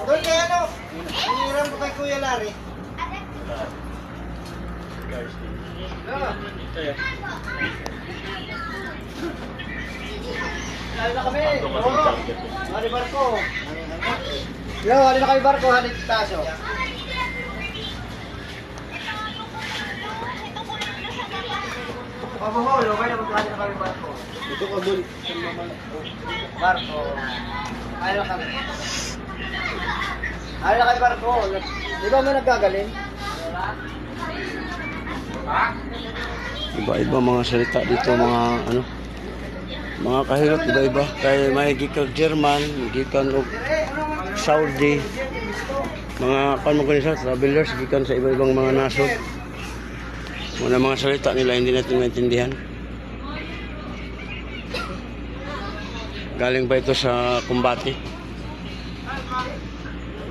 Doon kaya ano? Hiniram ko kay Kuya Larry. Lalo na kami. Oo. Hari barko. Yo, hari na kayo barko, hari taso. Pabuholo, kaya magkano na kami barko. Ito ko dun. Barko. Ayaw kami. Ayaw kayo barko. Di ba mo nagkagaling? Iba-iba mga salita dito, mga ano, mga kahirap, iba-iba. Kaya may gikan German, gikan og Saudi, mga kanmo travelers, gikan sa iba-ibang mga nasod. Mga salita nila hindi natin maintindihan. Galing pa ito sa kumbate.